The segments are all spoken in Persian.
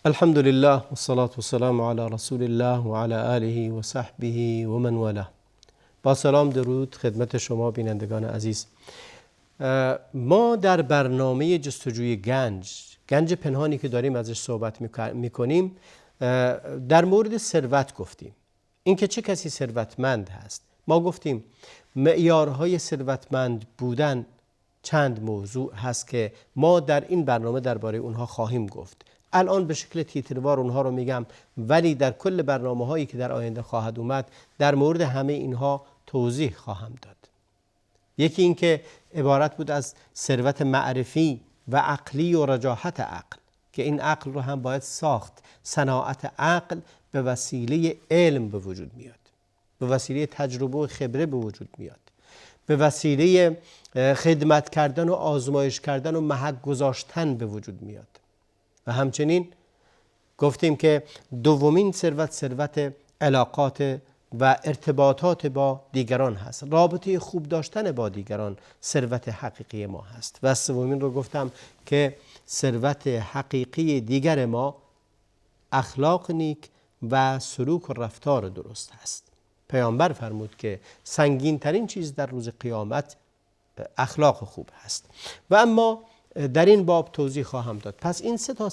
الحمد لله و الصلاة و السلام علی رسول الله و علی آله و صحبه و من والاه. با سلام درود خدمت شما بینندگان عزیز. ما در برنامه جستجوی گنج پنهانی که داریم ازش صحبت میکنیم در مورد ثروت گفتیم. اینکه چه کسی ثروتمند هست. ما گفتیم معیارهای ثروتمند بودن چند موضوع هست که ما در این برنامه درباره اونها خواهیم گفت. الان به شکل تیتروار اونها رو میگم، ولی در کل برنامه هایی که در آینده خواهد اومد در مورد همه اینها توضیح خواهم داد. یکی این که عبارت بود از ثروت معرفی و عقلی و رجاحت عقل، که این عقل رو هم باید ساخت. صناعت عقل به وسیله علم به وجود میاد، به وسیله تجربه و خبره به وجود میاد، به وسیله خدمت کردن و آزمایش کردن و محک گذاشتن به وجود میاد. و همچنین گفتیم که دومین ثروت علاقات و ارتباطات با دیگران هست. رابطه خوب داشتن با دیگران ثروت حقیقی ما هست. و سومین رو گفتم که ثروت حقیقی دیگر ما اخلاق نیک و سلوک و رفتار درست هست. پیامبر فرمود که سنگین ترین چیز در روز قیامت اخلاق خوب هست. و اما در این باب توضیح خواهم داد. پس این سه تا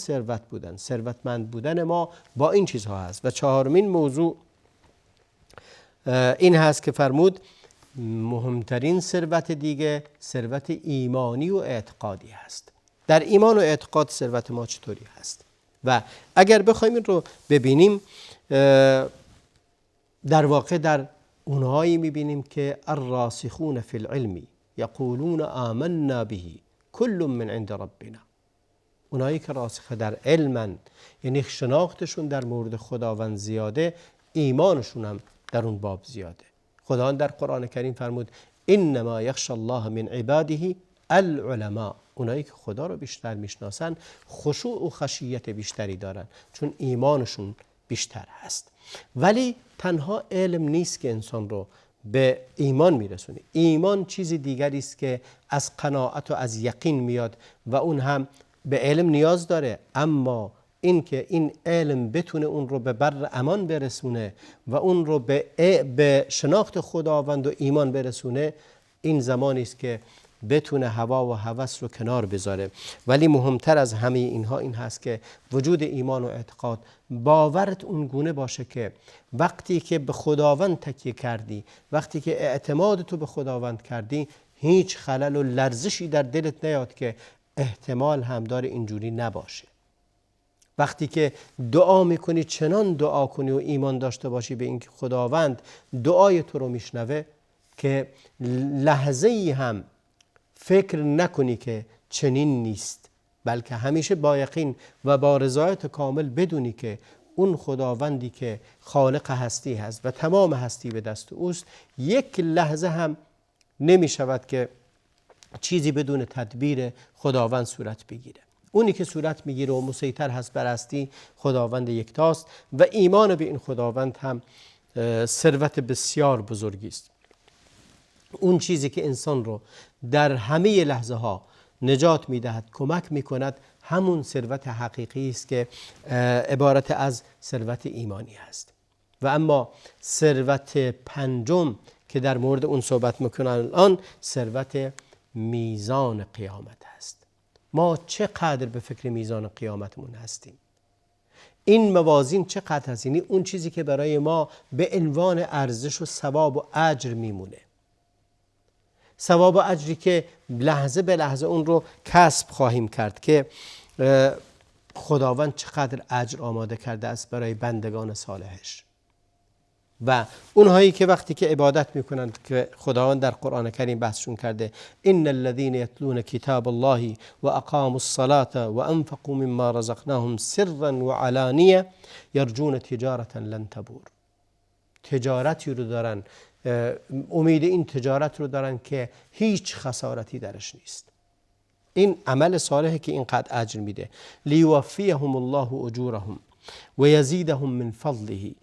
ثروتمند بودن ما با این چیزها هست. و چهارمین موضوع این هست که فرمود مهمترین ثروت دیگه ثروت ایمانی و اعتقادی هست. در ایمان و اعتقاد ثروت ما چطوری هست؟ و اگر بخوایم این رو ببینیم، در واقع در اونهایی میبینیم که الراسخون فی العلم یقولون آمنا به کل من عند ربنا. اونایی که راسخ در علمن، یعنی شناختشون در مورد خداوند زیاده، ایمانشون هم در اون باب زیاده. خداوند در قرآن کریم فرمود انما یخشی الله من عباده العلماء. اونایی که خدا رو بیشتر میشناسن خشوع و خشیت بیشتری دارن، چون ایمانشون بیشتر هست. ولی تنها علم نیست که انسان رو به ایمان میرسونه. ایمان چیز دیگری است که از قناعت و از یقین میاد و اون هم به علم نیاز داره، اما این که این علم بتونه اون رو به بر امان برسونه و اون رو به شناخت خداوند و ایمان برسونه، این زمانی است که بتونه هوا و هوس رو کنار بذاره. ولی مهمتر از همه اینها این هست که وجود ایمان و اعتقاد، باورت اون گونه باشه که وقتی که به خداوند تکیه کردی، وقتی که اعتماد تو به خداوند کردی، هیچ خلل و لرزشی در دلت نیاد که احتمال هم داره اینجوری نباشه. وقتی که دعا میکنی چنان دعا کنی و ایمان داشته باشی به اینکه خداوند دعای تو رو میشنوه که لحظه ای هم فکر نکنی که چنین نیست، بلکه همیشه با یقین و با رضایت کامل بدونی که اون خداوندی که خالق هستی هست و تمام هستی به دست اوست، یک لحظه هم نمی شود که چیزی بدون تدبیر خداوند صورت بگیره. اونی که صورت میگیره و مسیطر هست بر هستی خداوند یکتاست و ایمان به این خداوند هم ثروت بسیار بزرگی است. اون چیزی که انسان رو در همه لحظه ها نجات میدهد، کمک میکند، همون ثروت حقیقی است که عبارت از ثروت ایمانی است. و اما ثروت پنجم که در مورد اون صحبت میکنن الان، ثروت میزان قیامت است. ما چقدر به فکر میزان قیامتمون هستیم؟ این موازین چقدر هست؟ یعنی اون چیزی که برای ما به عنوان ارزش و ثواب و اجر میمونه، ثواب و اجری که لحظه به لحظه اون رو کسب خواهیم کرد که خداوند چقدر اجر آماده کرده است برای بندگان صالحش. و اونهایی که وقتی که عبادت میکنند که خداوند در قرآن کریم بحثشون کرده، ان الذين يتلون کتاب الله و اقاموا الصلاة و انفقوا مما رزقناهم سرا و علانیه یرجون تجارة لن تبور. تجارتی رو دارن، امید این تجارت رو دارن که هیچ خسارتی درش نیست. این عمل صالحی که اینقدر اجر میده. لیوفیهم الله اجورهم و یزیدهم من فضله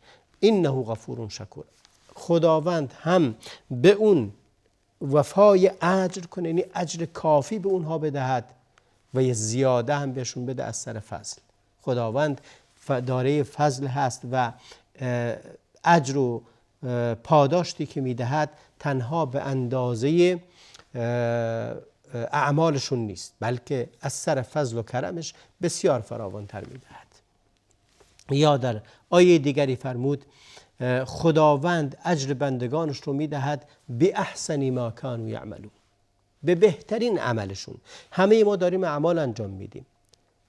انه غفور شکور. خداوند هم به اون وفای اجر کنه، یعنی اجر کافی به اونها بدهد و یه زیاده هم بهشون بده از سر فضل. خداوند دارای فضل هست و اجر و پاداشتی که میدهد تنها به اندازه اعمالشون نیست، بلکه از سر فضل و کرمش بسیار فراوانتر میدهد. یا در آیه دیگری فرمود خداوند اجر بندگانش رو میدهد به احسن ما کانوا یعملون، به بهترین عملشون. همه ما داریم اعمال انجام میدیم،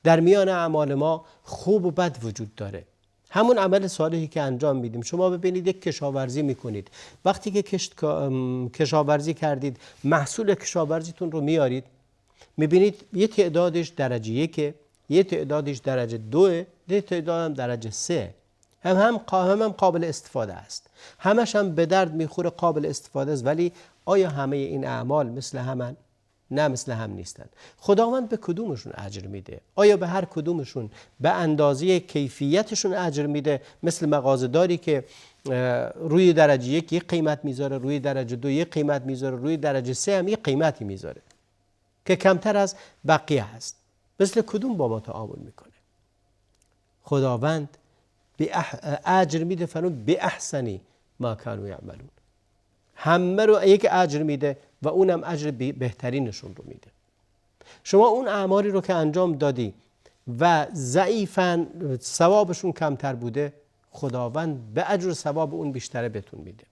در میان اعمال ما خوب و بد وجود داره. همون عمل صالحی که انجام میدیم، شما ببینید یک کشاورزی میکنید، وقتی که کشاورزی کردید محصول کشاورزیتون رو میارید، میبینید یه تعدادش درجه 1، یه تعدادش درجه 2، یه تعداد هم درجه 3. هم قابل استفاده است، همش هم به درد میخوره، قابل استفاده است. ولی آیا همه این اعمال مثل همن؟ نه، مثل هم نیستن. خداوند به کدومشون اجر میده؟ آیا به هر کدومشون به اندازه کیفیتشون اجر میده؟ مثل مغازه‌داری که روی درجه 1 یک قیمت میذاره، روی درجه 2 یک قیمت میذاره، روی درجه 3 هم یک قیمتی میذاره که کمتر از بقیه هست. مثل کدوم با ما تعامل میکنه؟ خداوند به اجر میده، فرمود به احسنی ما کانوا یعملون. همه رو یک اجر میده و اونم اجر بهترینشون رو میده. شما اون اعمالی رو که انجام دادی و ضعیفاً ثوابشون کمتر بوده، خداوند به اجر و ثواب اون بیشتره بهتون میده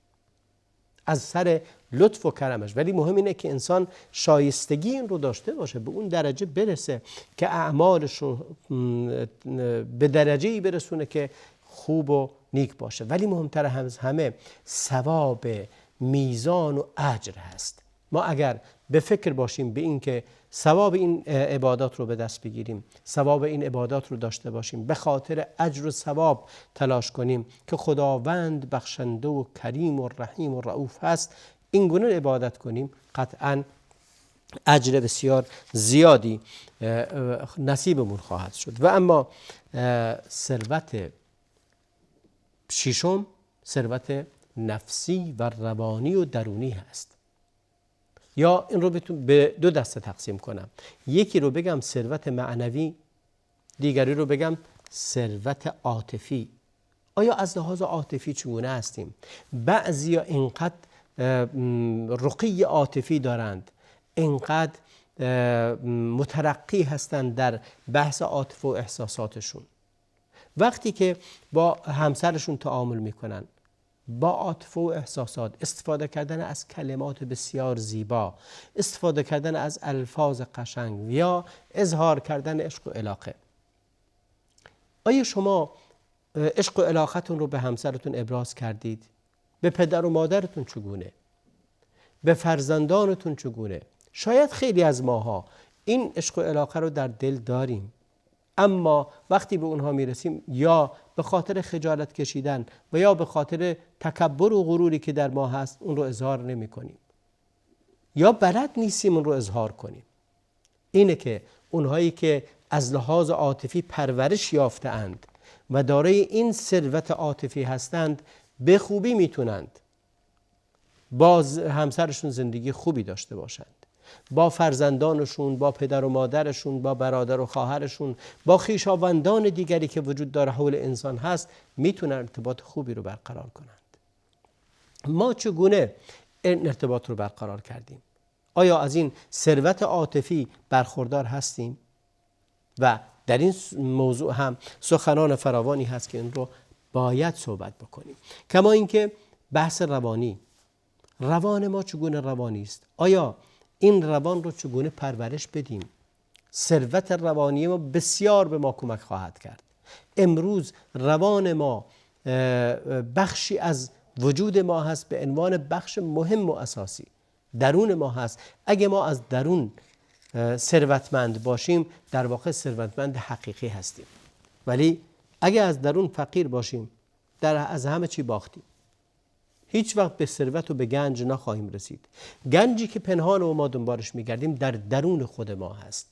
از سر لطف و کرمش. ولی مهم اینه که انسان شایستگی این رو داشته باشه، به اون درجه برسه که اعمالش رو به درجه‌ای برسونه که خوب و نیک باشه. ولی مهمتر از همه ثواب، میزان و اجر هست. ما اگر به فکر باشیم به این که ثواب این عبادات رو به دست بگیریم، ثواب این عبادات رو داشته باشیم، به خاطر اجر و ثواب تلاش کنیم که خداوند بخشنده و کریم و رحیم و رؤوف هست، این گونه عبادت کنیم، قطعاً اجر بسیار زیادی نصیبمون خواهد شد. و اما ثروت ششم ثروت نفسی و روانی و درونی هست. یا این رو به دو دسته تقسیم کنم، یکی رو بگم ثروت معنوی، دیگری رو بگم ثروت عاطفی. آیا از لحاظ عاطفی چگونه هستیم؟ بعضیا اینقدر رقی عاطفی دارند، اینقدر مترقی هستند در بحث عاطفه و احساساتشون، وقتی که با همسرشون تعامل میکنن با عاطفه و احساسات، استفاده کردن از کلمات بسیار زیبا، استفاده کردن از الفاظ قشنگ یا اظهار کردن عشق و علاقه. آیا شما عشق و علاقتون رو به همسرتون ابراز کردید؟ به پدر و مادرتون چگونه؟ به فرزندانتون چگونه؟ شاید خیلی از ماها این عشق و علاقه رو در دل داریم، اما وقتی به اونها میرسیم یا به خاطر خجالت کشیدن و یا به خاطر تکبر و غروری که در ما هست اون رو اظهار نمی کنیم، یا بلد نیستیم اون رو اظهار کنیم. اینه که اونهایی که از لحاظ عاطفی پرورش یافته اند و دارای این ثروت عاطفی هستند، به خوبی میتونند با همسرشون زندگی خوبی داشته باشند، با فرزندانشون، با پدر و مادرشون، با برادر و خواهرشون، با خویشاوندان دیگری که وجود داره حول انسان هست، میتونن ارتباط خوبی رو برقرار کنند. ما چگونه این ارتباط رو برقرار کردیم؟ آیا از این ثروت عاطفی برخوردار هستیم؟ و در این موضوع هم سخنان فراوانی هست که این رو باید صحبت بکنیم. کما اینکه بحث روانی، روان ما چگونه روانی است؟ آیا این روان رو چگونه پرورش بدیم؟ ثروت روانی ما بسیار به ما کمک خواهد کرد. امروز روان ما بخشی از وجود ما هست، به عنوان بخش مهم و اساسی درون ما هست. اگه ما از درون ثروتمند باشیم، در واقع ثروتمند حقیقی هستیم. ولی اگه از درون فقیر باشیم، از همه چی باختیم. هیچ وقت به ثروت و به گنج نخواهیم رسید. گنجی که پنهان و ما دنبالش میگردیم در درون خود ما هست.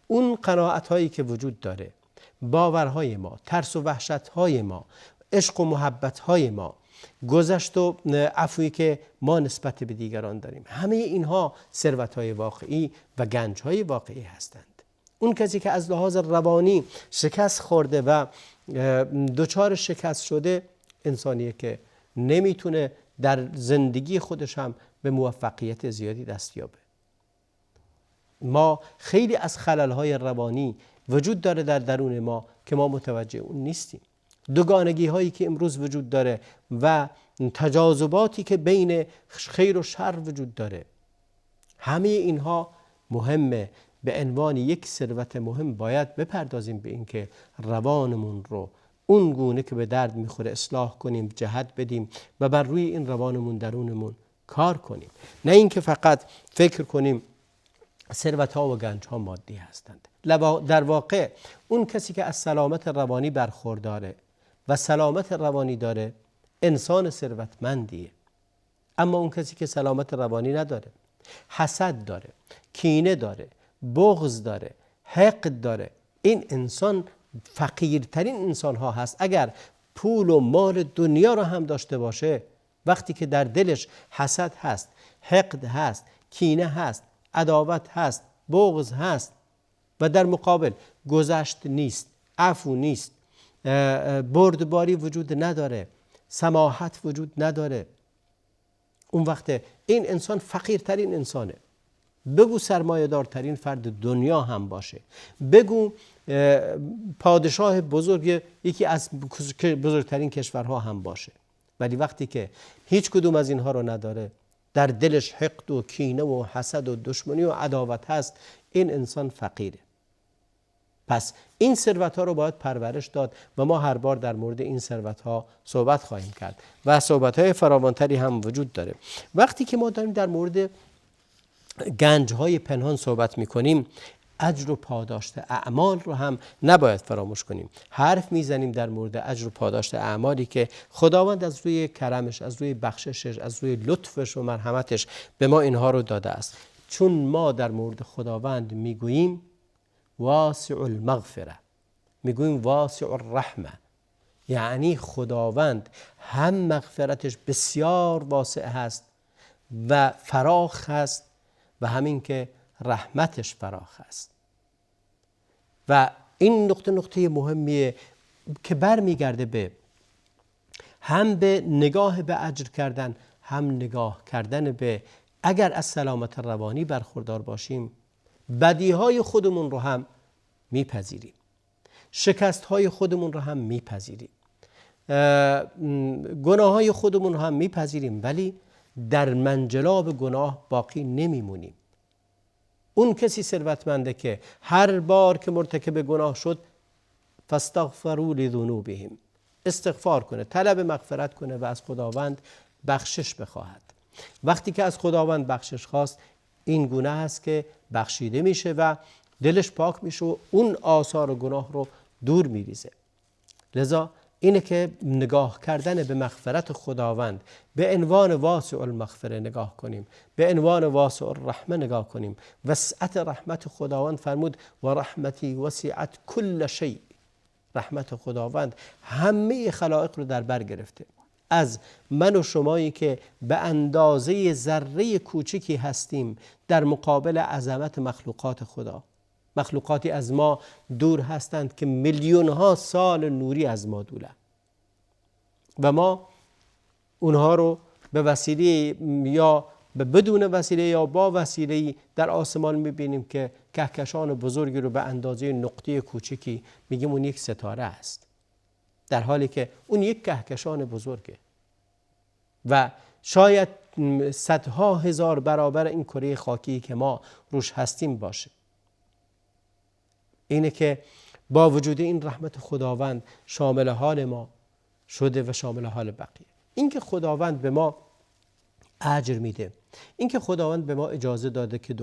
اون قناعت هایی که وجود داره، باورهای ما، ترس و وحشت های ما، عشق و محبت های ما، گذشت و عفویی که ما نسبت به دیگران داریم، همه اینها ثروت های واقعی و گنج های واقعی هستند. اون کسی که از لحاظ روانی شکست خورده و دچار شکست شده انسانیه که نمیتونه در زندگی خودش هم به موفقیت زیادی دست یابه. ما خیلی از خلل‌های روانی وجود داره در درون ما که ما متوجه اون نیستیم. دوگانگی هایی که امروز وجود داره و تجاذباتی که بین خیر و شر وجود داره، همه اینها مهمه. به عنوان یک ثروت مهم باید بپردازیم به اینکه روانمون رو اون گونه که به درد میخوره اصلاح کنیم، جهت بدیم و بر روی این روانمون درونمون کار کنیم. نه اینکه فقط فکر کنیم ثروت ها و گنج ها مادی هستند. در واقع اون کسی که از سلامت روانی برخورداره و سلامت روانی داره انسان ثروتمندیه. اما اون کسی که سلامت روانی نداره، حسد داره، کینه داره، بغض داره، حقد داره، این انسان فقیرترین انسان ها هست. اگر پول و مال دنیا رو هم داشته باشه، وقتی که در دلش حسد هست، حقد هست، کینه هست، عداوت هست، بغض هست و در مقابل گذشت نیست، عفو نیست، بردباری وجود نداره، سماحت وجود نداره، اون وقت این انسان فقیرترین انسانه. بگو سرمایه دارترین فرد دنیا هم باشه، بگو پادشاه بزرگ یکی از بزرگترین کشورها هم باشه، ولی وقتی که هیچ کدوم از اینها رو نداره، در دلش حقد و کینه و حسد و دشمنی و عداوت هست، این انسان فقیره. پس این ثروت ها رو باید پرورش داد و ما هر بار در مورد این ثروت ها صحبت خواهیم کرد و صحبت های فراوانتری هم وجود داره. وقتی که ما داریم در مورد گنج های پنهان صحبت می کنیم، اجر و پاداشت اعمال رو هم نباید فراموش کنیم. حرف میزنیم در مورد اجر و پاداشت اعمالی که خداوند از روی کرمش، از روی بخششش، از روی لطفش و مرحمتش به ما اینها رو داده است. چون ما در مورد خداوند میگوییم واسع المغفره، میگوییم واسع الرحمه، یعنی خداوند هم مغفرتش بسیار واسع هست و فراخ هست و همین که رحمتش فراخ است. و این نقطه مهمیه که برمیگرده به هم به نگاه به اجر کردن، هم نگاه کردن به اگر از سلامت روانی برخوردار باشیم، بدیهای خودمون رو هم میپذیریم، شکستهای خودمون رو هم میپذیریم، گناههای خودمون رو هم میپذیریم، ولی در منجلاب گناه باقی نمیمونیم. اون کسی ثروتمنده که هر بار که مرتکب گناه شد فاستغفروا لذنوبهم، استغفار کنه، طلب مغفرت کنه و از خداوند بخشش بخواهد. وقتی که از خداوند بخشش خواست، این گونه است که بخشیده میشه و دلش پاک میشه و اون آثار گناه رو دور میریزه. لذا اینه که نگاه کردن به مغفرت خداوند به عنوان واسع المغفره نگاه کنیم، به عنوان واسع الرحمه نگاه کنیم. وسعت رحمت خداوند فرمود و رحمتی وسعت کل شیء، رحمت خداوند همه خلائق رو در بر گرفته. از من و شمایی که به اندازه ذره کوچکی هستیم در مقابل عظمت مخلوقات خدا، مخلوقاتی از ما دور هستند که میلیون ها سال نوری از ما دوره و ما اونها رو به وسیله یا بدون وسیله یا با وسیله در آسمان میبینیم که کهکشان بزرگی رو به اندازه نقطه کوچکی میگیم اون یک ستاره است، در حالی که اون یک کهکشان بزرگه و شاید صدها هزار برابر این کره خاکی که ما روش هستیم باشه. اینه که با وجود این رحمت خداوند شامل حال ما شده و شامل حال بقیه. این که خداوند به ما اجر میده، این که خداوند به ما اجازه داده که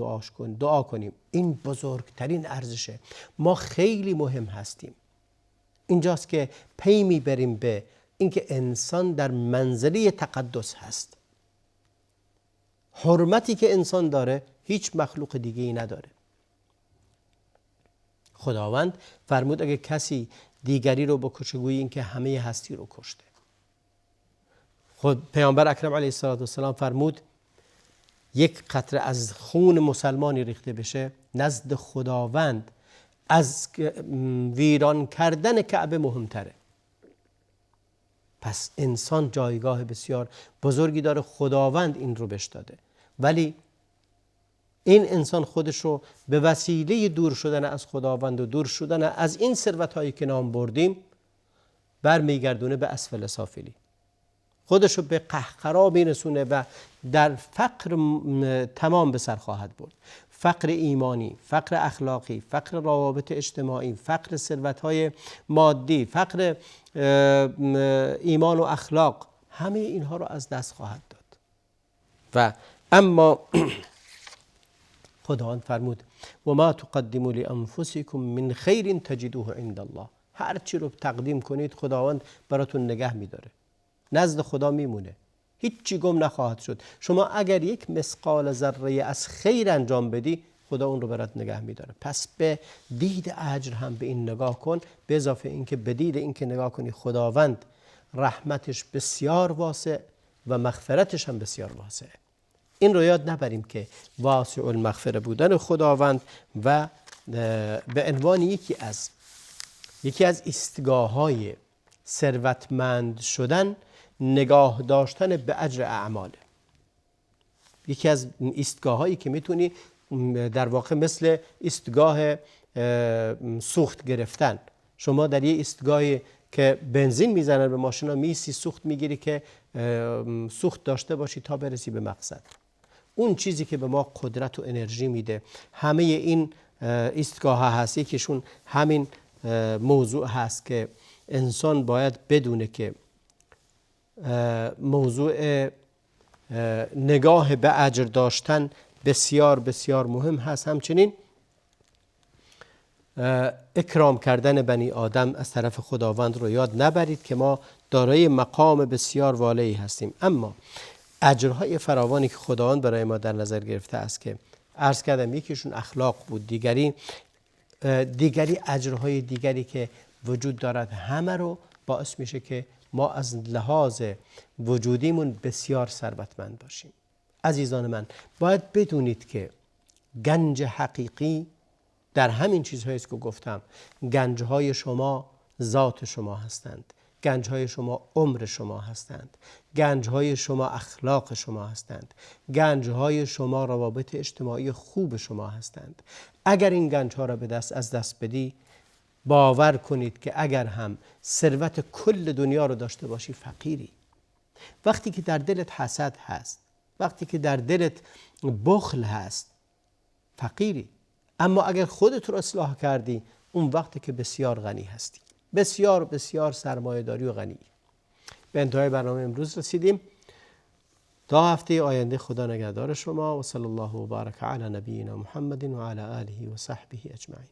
دعا کنیم، این بزرگترین ارزشه. ما خیلی مهم هستیم. اینجاست که پی میبریم به اینکه انسان در منزله تقدس هست. حرمتی که انسان داره هیچ مخلوق دیگه ای نداره. خداوند فرمود اگه کسی دیگری رو بکشه گویی این که همه هستی رو کشته. خود پیامبر اکرم علیه السلام فرمود یک قطره از خون مسلمانی ریخته بشه نزد خداوند از ویران کردن کعبه مهمتره. پس انسان جایگاه بسیار بزرگی داره، خداوند این رو بهش داده، ولی این انسان خودش رو به وسیله دور شدن از خداوند و دور شدن از این ثروت هایی که نام بردیم برمیگردونه به اسفل سافلی، خودش رو به قهقرا میرسونه و در فقر تمام به سر خواهد برد. فقر ایمانی، فقر اخلاقی، فقر روابط اجتماعی، فقر ثروت‌های مادی، فقر ایمان و اخلاق، همه اینها رو از دست خواهد داد. و اما خداوند فرمود و ما تقدموا لانفسکم من خیر تجدوه عند الله. هر چی رو تقدیم کنید خداوند براتون نگه میداره، نزد خدا میمونه، هیچی گم نخواهد شد. شما اگر یک مثقال ذره از خیر انجام بدی خدا اون رو برات نگه میداره. پس به دید اجر هم به این نگاه کن، به اضافه اینکه به دید اینکه نگاه کنی خداوند رحمتش بسیار واسع و مغفرتش هم بسیار واسعه. این رو یاد نبریم که واسع المغفره بودن خداوند و به عنوان یکی از ایستگاه‌های ثروتمند شدن نگاه داشتن به اجر اعماله. یکی از ایستگاه‌هایی که میتونی در واقع مثل ایستگاه سوخت گرفتن، شما در یه ایستگاهی که بنزین میزنن به ماشینا میسی سوخت میگیری که سوخت داشته باشی تا برسی به مقصد. اون چیزی که به ما قدرت و انرژی میده، همه این ایستگاه ها هست. یکیشون همین موضوع هست که انسان باید بدونه که موضوع نگاه به اجر داشتن بسیار بسیار مهم هست. همچنین اکرام کردن بنی آدم از طرف خداوند رو یاد نبرید که ما دارای مقام بسیار والایی هستیم. اما اجرهای فراوانی که خداوند برای ما در نظر گرفته است که عرض کردم یکیشون اخلاق بود، دیگری اجرهای دیگری که وجود دارد، همه رو باعث میشه که ما از لحاظ وجودیمون بسیار ثروتمند باشیم. عزیزان من، باید بدونید که گنج حقیقی در همین چیزهایی است که گفتم. گنجهای شما ذات شما هستند، گنجهای شما عمر شما هستند، گنجهای شما اخلاق شما هستند، گنجهای شما روابط اجتماعی خوب شما هستند. اگر این گنجها را از دست بدی، باور کنید که اگر هم ثروت کل دنیا رو داشته باشی فقیری. وقتی که در دلت حسد هست، وقتی که در دلت بخل هست، فقیری. اما اگر خودت رو اصلاح کردی، اون وقتی که بسیار غنی هستی، بسیار بسیار سرمایه داری و غنی. به انتهای برنامه امروز رسیدیم. تا هفته آینده خدا نگهدار شما و صلی الله و بارک علی نبینا محمد و علی آله و صحبه اجمعین.